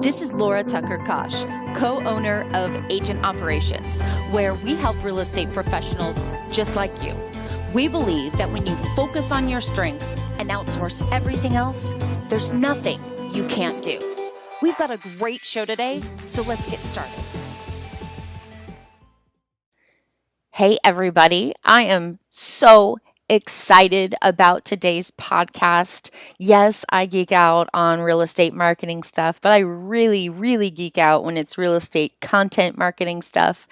This is Laura Tucker Kosh, co-owner of Agent Operations, where we help real estate professionals just like you. We believe that when you focus on your strengths and outsource everything else, there's nothing you can't do. We've got a great show today, so let's get started. Hey, everybody. I am so excited about today's podcast. Yes, I geek out on real estate marketing stuff, but I really geek out when it's real estate content marketing stuff.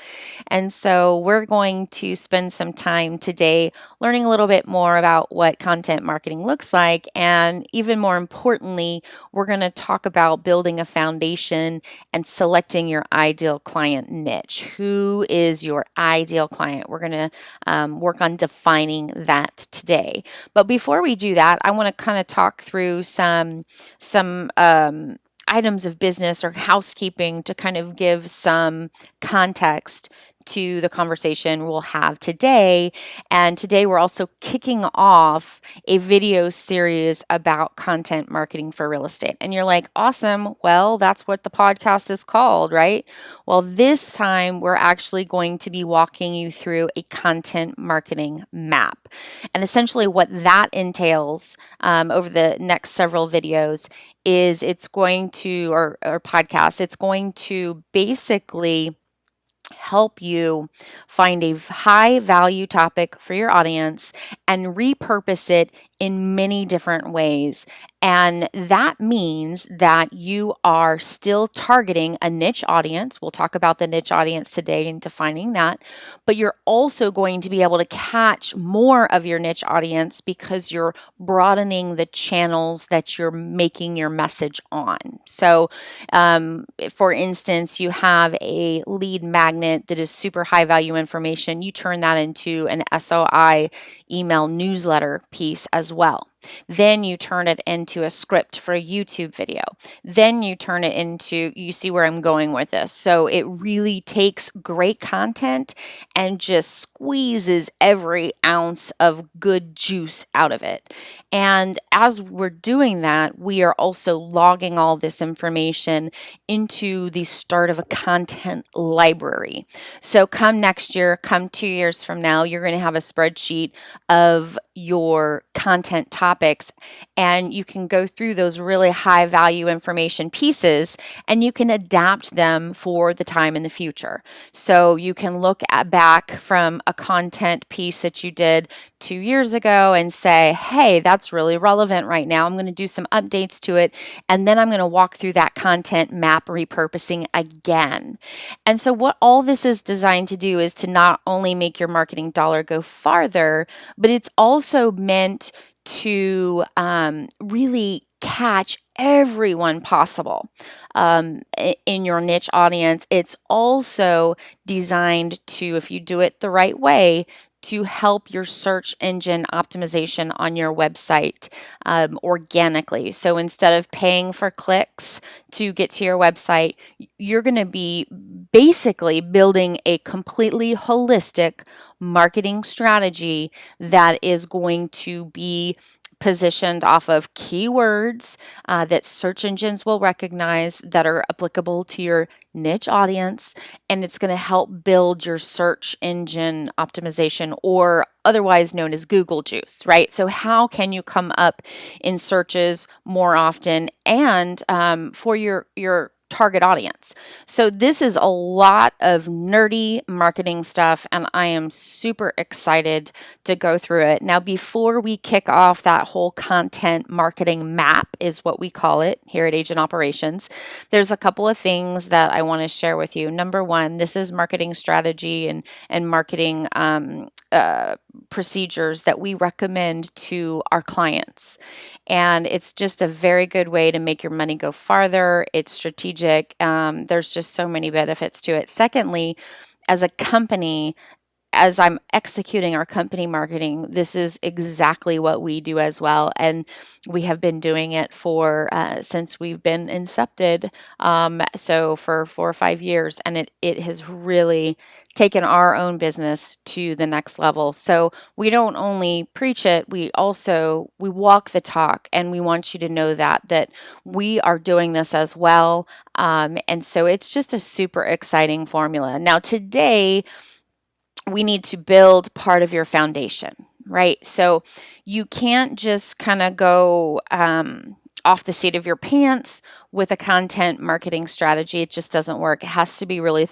And so we're going to spend some time today learning a little bit more about what content marketing looks like. And even more importantly, we're going to talk about building a foundation and selecting your ideal client niche. Who is your ideal client? We're going to work on defining that today. But before we do that, I want to kind of talk through some items of business or housekeeping to kind of give some context to the conversation we'll have today. And today we're also kicking off a video series about content marketing for real estate. And you're like, awesome. Well, that's what the podcast is called, right? Well, this time we're actually going to be walking you through a content marketing map. And essentially what that entails over the next several videos is it's going to, or podcast, it's going to basically help you find a high value topic for your audience and repurpose it in many different ways. And that means that you are still targeting a niche audience. We'll talk about the niche audience today and defining that, but you're also going to be able to catch more of your niche audience because you're broadening the channels that you're making your message on. So, for instance, you have a lead magnet that is super high value information. You turn that into an SOI email newsletter piece as well. Then you turn it into a script for a YouTube video. Then you turn it into, you see where I'm going with this. So it really takes great content and just squeezes every ounce of good juice out of it. And as we're doing that, we are also logging all this information into the start of a content library. So come next year, come 2 years from now, you're going to have a spreadsheet of your content topics, and you can go through those really high value information pieces and you can adapt them for the time in the future. So you can look at back from a content piece that you did 2 years ago and say, hey, that's really relevant right now. I'm going to do some updates to it, and then I'm going to walk through that content map repurposing again. And so what all this is designed to do is to not only make your marketing dollar go farther, but it's also meant to really catch everyone possible in your niche audience. It's also designed to, if you do it the right way, to help your search engine optimization on your website organically. So instead of paying for clicks to get to your website, you're going to be basically building a completely holistic marketing strategy that is going to be positioned off of keywords that search engines will recognize that are applicable to your niche audience, and it's going to help build your search engine optimization, or otherwise known as Google juice, right? So how can you come up in searches more often and for your target audience? So this is a lot of nerdy marketing stuff, and I am super excited to go through it. Now, before we kick off that whole content marketing map, is what we call it here at Agent Operations, there's a couple of things that I want to share with you. Number one, this is marketing strategy and marketing procedures that we recommend to our clients. And it's just a very good way to make your money go farther. It's strategic. There's just so many benefits to it. Secondly, as a company, as I'm executing our company marketing, this is exactly what we do as well. And we have been doing it for since we've been incepted. So for 4 or 5 years, and it has really taken our own business to the next level. So we don't only preach it, we walk the talk, and we want you to know that we are doing this as well. And so it's just a super exciting formula. Now today we need to build part of your foundation, right? So you can't just kind of go off the seat of your pants with a content marketing strategy. It just doesn't work. It has to be really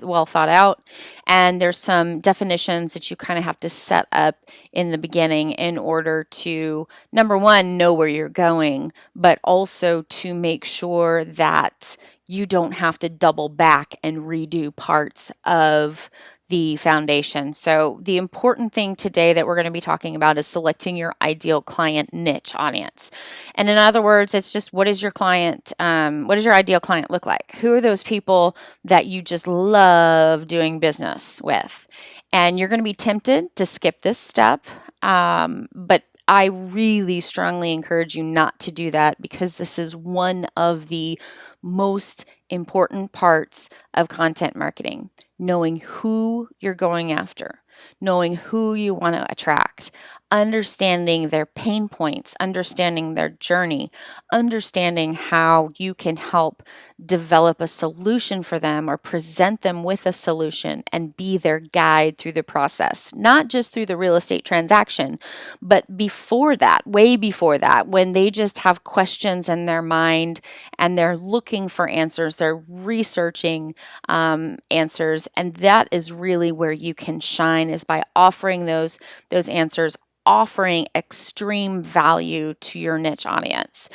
well thought out. And there's some definitions that you kind of have to set up in the beginning in order to, number one, know where you're going, but also to make sure that you don't have to double back and redo parts of the foundation. So the important thing today that we're going to be talking about is selecting your ideal client niche audience. And in other words, it's just what does your ideal client look like? Who are those people that you just love doing business with? And you're going to be tempted to skip this step, but I really strongly encourage you not to do that, because this is one of the most important parts of content marketing. Knowing who you're going after, knowing who you want to attract, understanding their pain points, understanding their journey, understanding how you can help develop a solution for them or present them with a solution and be their guide through the process, not just through the real estate transaction, but before that, way before that, when they just have questions in their mind and they're looking for answers, they're researching answers. And that is really where you can shine, is by offering those answers, offering extreme value to your niche audience.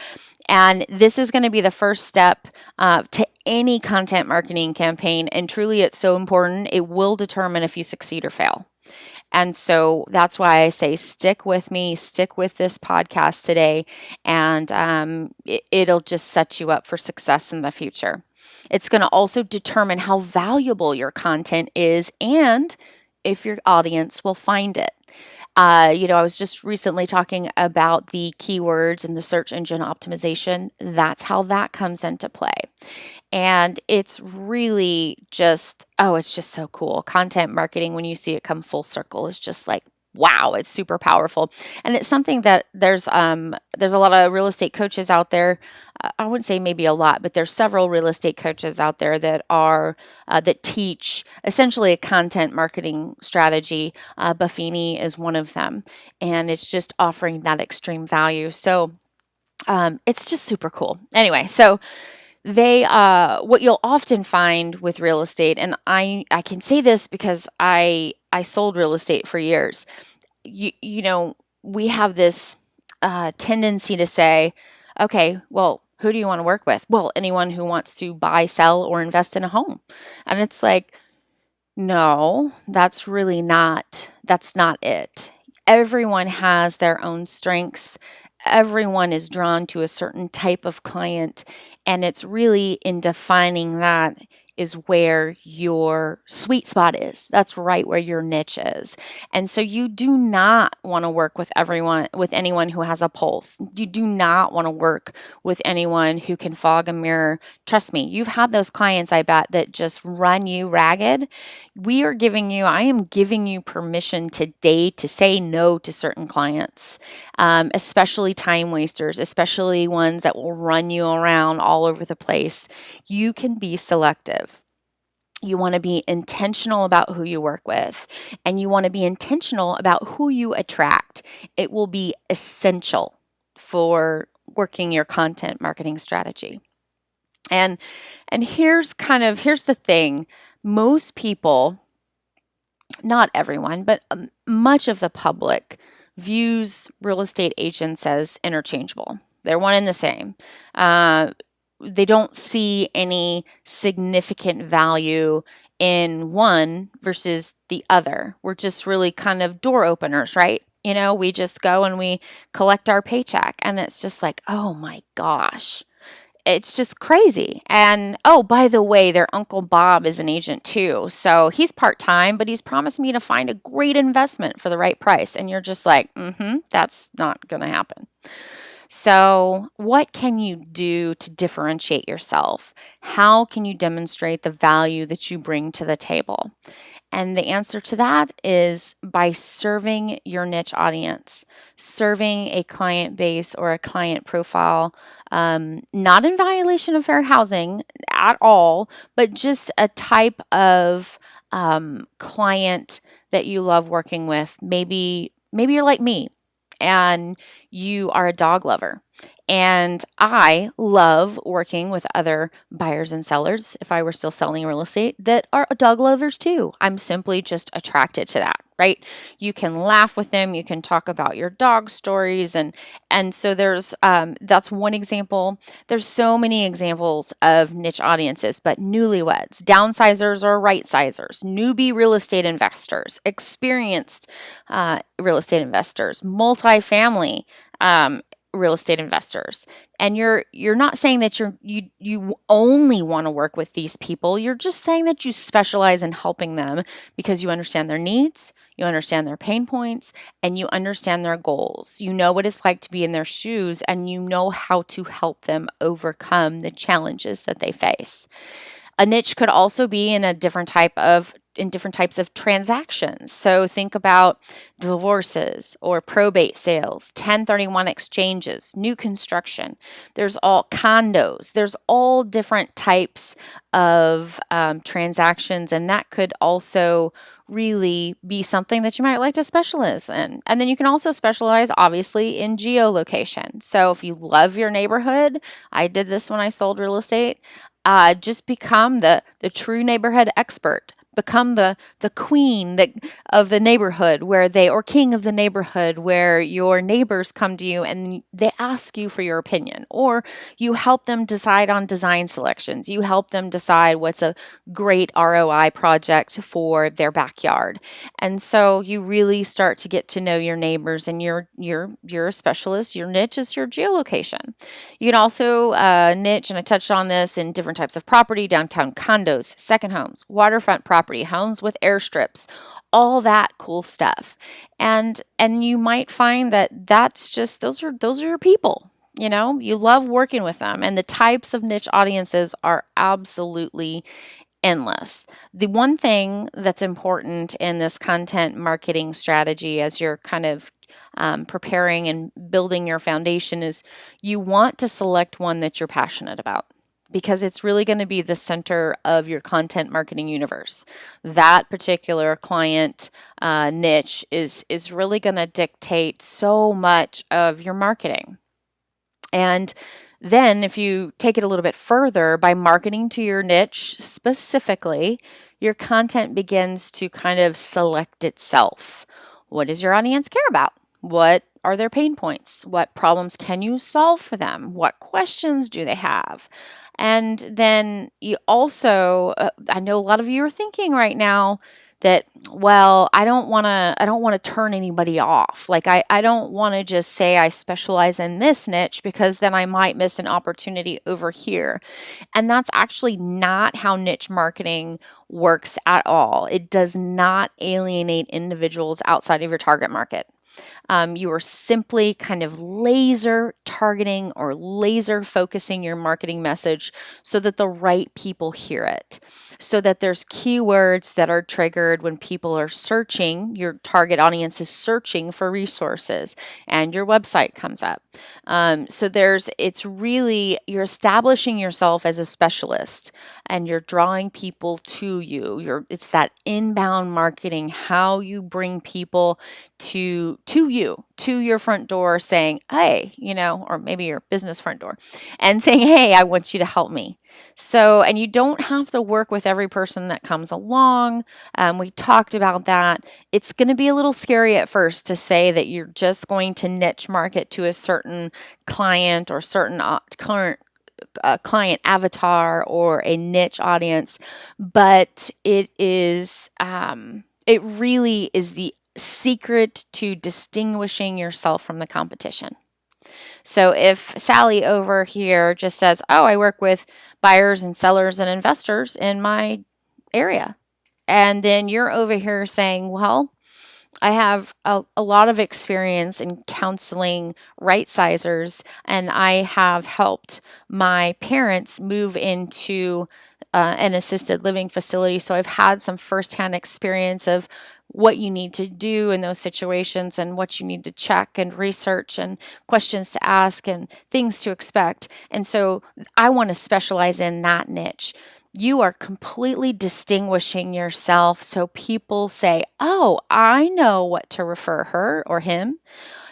And this is going to be the first step to any content marketing campaign. And truly, it's so important. It will determine if you succeed or fail. And so that's why I say stick with me, stick with this podcast today, and it'll just set you up for success in the future. It's going to also determine how valuable your content is and if your audience will find it. I was just recently talking about the keywords and the search engine optimization. That's how that comes into play. And it's really just, it's just so cool. Content marketing, when you see it come full circle, is just like, wow, it's super powerful. And it's something that there's a lot of real estate coaches out there. I wouldn't say maybe a lot, but there's several real estate coaches out there that that teach essentially a content marketing strategy. Buffini is one of them, and it's just offering that extreme value. So it's just super cool. Anyway, so they what you'll often find with real estate, and I can say this because I sold real estate for years. We have this tendency to say, okay, well, who do you want to work with? Well, anyone who wants to buy, sell, or invest in a home. And it's like, no, that's not it. Everyone has their own strengths. Everyone is drawn to a certain type of client, and it's really in defining that is where your sweet spot is. That's right where your niche is. And so you do not want to work with anyone who has a pulse. You do not want to work with anyone who can fog a mirror. Trust me, you've had those clients, I bet, that just run you ragged. I am giving you permission today to say no to certain clients, especially time wasters, especially ones that will run you around all over the place. You can be selective. You want to be intentional about who you work with, and you want to be intentional about who you attract. It will be essential for working your content marketing strategy. And here's the thing. Most people, not everyone, but much of the public views real estate agents as interchangeable. They're one and the same. They don't see any significant value in one versus the other. We're just really kind of door openers, right? We just go and we collect our paycheck, and it's just like, oh my gosh. it's just crazy. And oh, by the way, their Uncle Bob is an agent too. So he's part time, but he's promised me to find a great investment for the right price. And you're just like, that's not going to happen. So, what can you do to differentiate yourself? How can you demonstrate the value that you bring to the table? And the answer to that is by serving your niche audience, serving a client base or a client profile, not in violation of fair housing at all, but just a type of client that you love working with. Maybe you're like me and you are a dog lover. And I love working with other buyers and sellers, if I were still selling real estate, that are dog lovers too. I'm simply just attracted to that, right? You can laugh with them, you can talk about your dog stories, and so there's that's one example. There's so many examples of niche audiences, but newlyweds, downsizers or right sizers, newbie real estate investors, experienced real estate investors, multifamily real estate investors. And you're not saying that you only want to work with these people. You're just saying that you specialize in helping them because you understand their needs, you understand their pain points, and you understand their goals. You know what it's like to be in their shoes, and you know how to help them overcome the challenges that they face. A niche could also be in different types of transactions. So think about divorces or probate sales, 1031 exchanges, new construction. There's all condos. There's all different types of transactions, and that could also really be something that you might like to specialize in. And then you can also specialize, obviously, in geolocation. So if you love your neighborhood, I did this when I sold real estate. Just become the true neighborhood expert. Become the queen of the neighborhood or king of the neighborhood where your neighbors come to you and they ask you for your opinion, or you help them decide on design selections. You help them decide what's a great ROI project for their backyard. And so you really start to get to know your neighbors, and you're a specialist. Your niche is your geolocation. You can also niche, and I touched on this, in different types of property: downtown condos, second homes, waterfront property, homes with airstrips, all that cool stuff. And you might find that that's just those are your people. You know, you love working with them, and the types of niche audiences are absolutely endless. The one thing that's important in this content marketing strategy as you're kind of preparing and building your foundation is you want to select one that you're passionate about, because it's really going to be the center of your content marketing universe. That particular client niche is really going to dictate so much of your marketing. And then, if you take it a little bit further, by marketing to your niche specifically, your content begins to kind of select itself. What does your audience care about? What are their pain points? What problems can you solve for them? What questions do they have? And then you also, I know a lot of you are thinking right now that, well, I don't want to turn anybody off. Like I don't want to just say I specialize in this niche, because then I might miss an opportunity over here. And that's actually not how niche marketing works at all. It does not alienate individuals outside of your target market. You are simply kind of laser targeting or laser focusing your marketing message so that the right people hear it, so that there's keywords that are triggered when people are searching. Your target audience is searching for resources and your website comes up. It's really, you're establishing yourself as a specialist and you're drawing people to you. It's that inbound marketing, how you bring people to you, to your front door, saying, hey, or maybe your business front door, and saying, hey, I want you to help me. So, and you don't have to work with every person that comes along. We talked about that. It's going to be a little scary at first to say that you're just going to niche market to a certain client or certain current client avatar or a niche audience, but it really is the secret to distinguishing yourself from the competition. So if Sally over here just says, oh, I work with buyers and sellers and investors in my area, and then you're over here saying, well, I have a lot of experience in counseling right sizers, and I have helped my parents move into an assisted living facility. So I've had some firsthand experience of what you need to do in those situations and what you need to check and research and questions to ask and things to expect. And so I want to specialize in that niche. You are completely distinguishing yourself so people say, oh, I know what to refer her or him.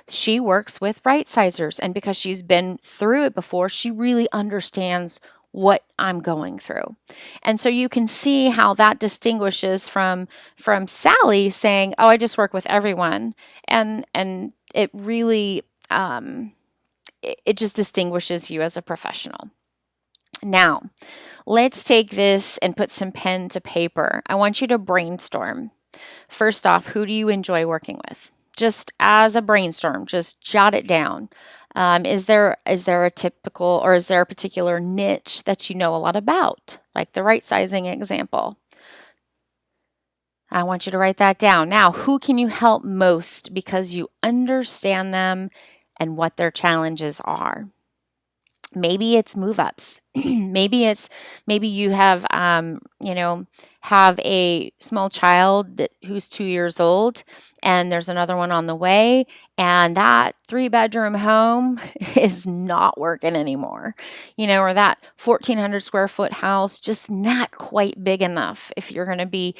She works with right sizers. And because she's been through it before, she really understands what I'm going through. And so you can see how that distinguishes from Sally saying, oh, I just work with everyone. And it really it just distinguishes you as a professional. Now, let's take this and put some pen to paper. I want you to brainstorm. First off, who do you enjoy working with? Just as a brainstorm, just jot it down. Is there a typical or is there a particular niche that you know a lot about, like the right sizing example? I want you to write that down. Now, who can you help most because you understand them and what their challenges are? Maybe it's move ups. maybe you have have a small child who's 2 years old, and there's another one on the way, and that 3-bedroom home is not working anymore, or that 1,400 square foot house just not quite big enough if you're going to be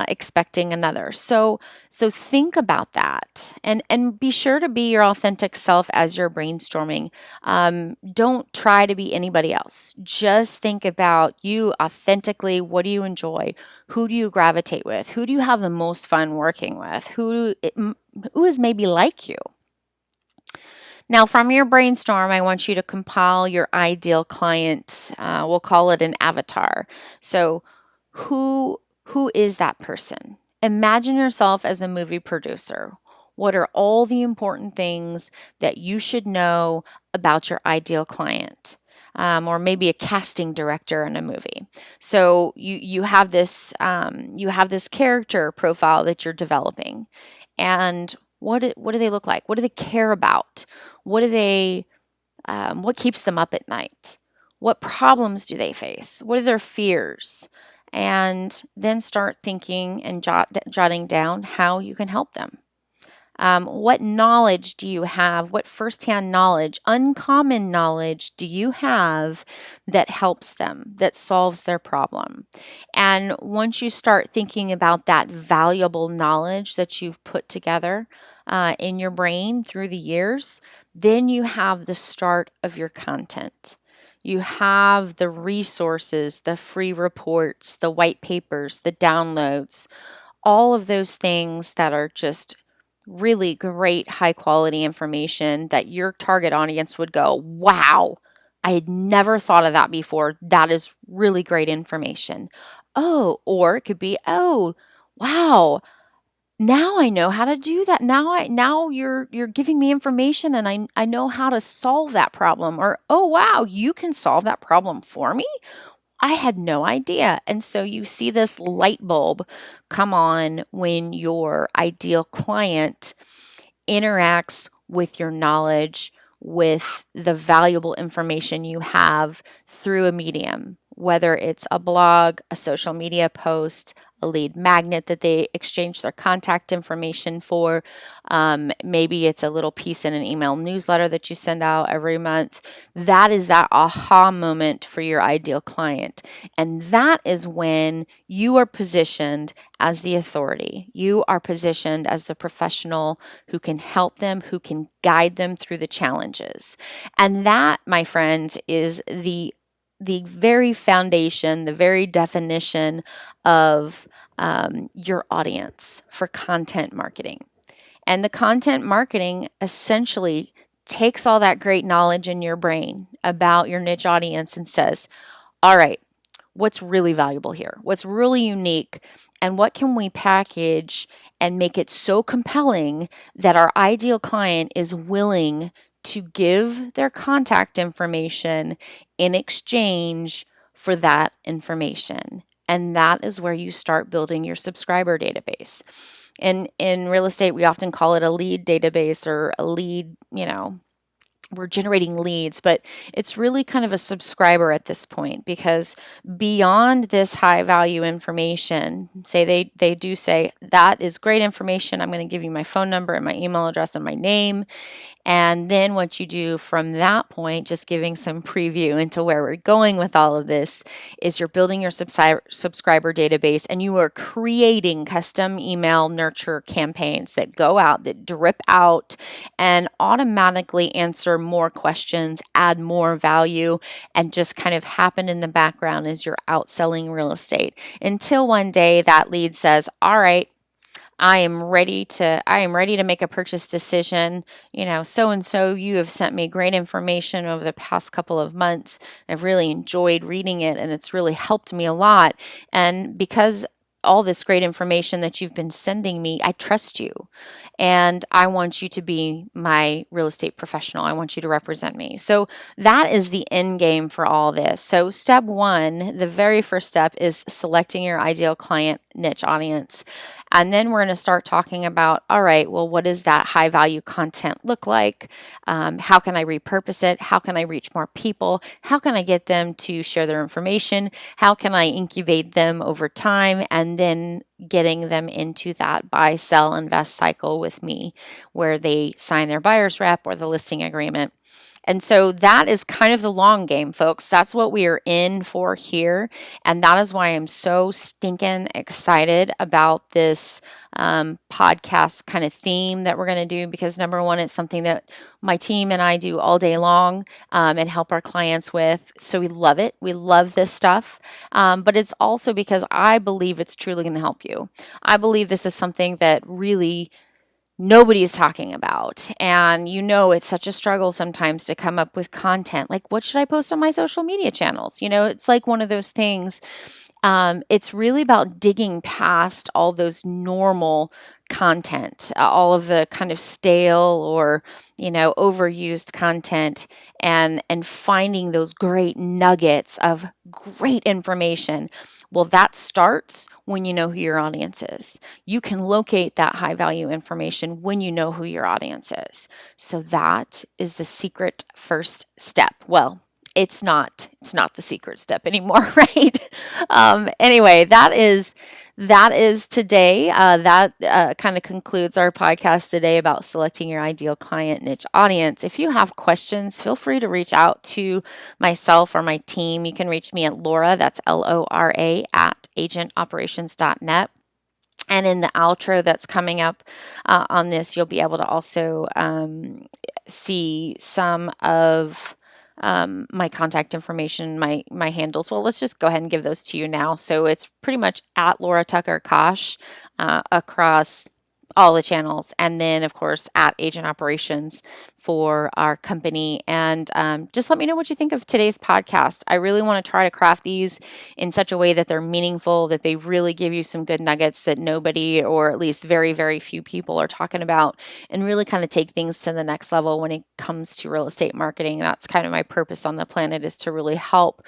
expecting another. So think about that, and be sure to be your authentic self as you're brainstorming. Don't try to be anybody else. Just think about you authentically. What do you enjoy? Who do you gravitate with? Who do you have the most fun working with? Who is maybe like you? Now, from your brainstorm, I want you to compile your ideal client. We'll call it an avatar. So, who is that person? Imagine yourself as a movie producer. What are all the important things that you should know about your ideal client? Or maybe a casting director in a movie. So you have this character profile that you're developing, and what do they look like? What do they care about? What keeps them up at night? What problems do they face? What are their fears? And then start thinking and jotting down how you can help them. What knowledge do you have? What firsthand knowledge, uncommon knowledge do you have that helps them, that solves their problem? And once you start thinking about that valuable knowledge that you've put together in your brain through the years, then you have the start of your content. You have the resources, the free reports, the white papers, the downloads, all of those things that are just really great, high quality information that your target audience would go, wow, I had never thought of that before. That is really great information. Oh, or it could be, oh, wow, now I know how to do that. Now you're giving me information and I know how to solve that problem. Or, oh wow, you can solve that problem for me? I had no idea. And so you see this light bulb come on when your ideal client interacts with your knowledge, with the valuable information you have through a medium, whether it's a blog, a social media post, a lead magnet that they exchange their contact information for. Maybe it's a little piece in an email newsletter that you send out every month. That is that aha moment for your ideal client. And that is when you are positioned as the authority. You are positioned as the professional who can help them, who can guide them through the challenges. And that, my friends, is the very foundation, the very definition of your audience for content marketing. And the content marketing essentially takes all that great knowledge in your brain about your niche audience and says, all right, what's really valuable here? What's really unique? And what can we package and make it so compelling that our ideal client is willing to give their contact information in exchange for that information. And that is where you start building your subscriber database. And in real estate, we often call it a lead database or a lead, we're generating leads, but it's really kind of a subscriber at this point, because beyond this high value information, say they do say, that is great information, I'm going to give you my phone number and my email address and my name. And then what you do from that point, just giving some preview into where we're going with all of this, is you're building your subscriber database, and you are creating custom email nurture campaigns that go out, that drip out and automatically answer more questions, add more value, and just kind of happen in the background as you're out selling real estate, until one day that lead says, all right, I am ready to make a purchase decision. So and so, you have sent me great information over the past couple of months. I've really enjoyed reading it, and it's really helped me a lot. And because all this great information that you've been sending me, I trust you, and I want you to be my real estate professional. I want you to represent me. So that is the end game for all this. So step one, the very first step, is selecting your ideal client niche audience. And then we're going to start talking about, all right, well, what does that high value content look like? How can I repurpose it? How can I reach more people? How can I get them to share their information? How can I incubate them over time? And then getting them into that buy, sell, invest cycle with me, where they sign their buyer's rep or the listing agreement. And so that is kind of the long game, folks. That's what we are in for here. And that is why I'm so stinking excited about this podcast kind of theme that we're going to do, because number one, it's something that my team and I do all day long and help our clients with. So we love it. We love this stuff. But it's also because I believe it's truly going to help you. I believe this is something that really nobody's talking about. And it's such a struggle sometimes to come up with content. Like, what should I post on my social media channels? It's like one of those things. It's really about digging past all those normal content, all of the kind of stale or, overused content, and finding those great nuggets of great information. Well, that starts when you know who your audience is. You can locate that high value information when you know who your audience is. So that is the secret first step. Well, it's not the secret step anymore, right? Anyway, that is today. That kind of concludes our podcast today about selecting your ideal client niche audience. If you have questions, feel free to reach out to myself or my team. You can reach me at Laura, that's LORA, at agentoperations.net. And in the outro that's coming up on this, you'll be able to also see some of my contact information, my handles. Well, let's just go ahead and give those to you now. So it's pretty much at Laura Tucker Kosh across all the channels. And then, of course, at Agent Operations for our company. And just let me know what you think of today's podcast. I really want to try to craft these in such a way that they're meaningful, that they really give you some good nuggets that nobody, or at least very, very few people, are talking about, and really kind of take things to the next level when it comes to real estate marketing. That's kind of my purpose on the planet, is to really help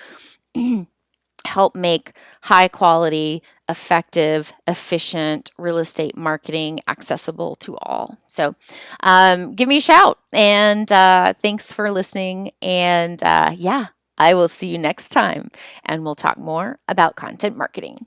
make high quality, effective, efficient real estate marketing accessible to all. So give me a shout, and thanks for listening. And I will see you next time, and we'll talk more about content marketing.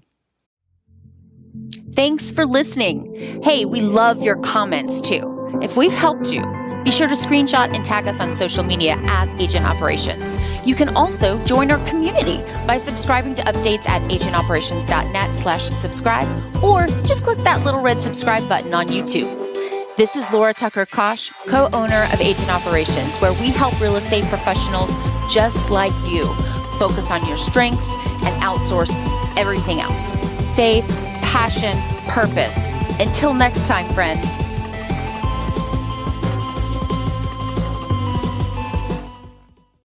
Thanks for listening. Hey, we love your comments too. If we've helped you, be sure to screenshot and tag us on social media at Agent Operations. You can also join our community by subscribing to updates at agentoperations.net/subscribe, or just click that little red subscribe button on YouTube. This is Laura Tucker Kosh, co-owner of Agent Operations, where we help real estate professionals just like you focus on your strengths and outsource everything else. Faith, passion, purpose. Until next time, friends.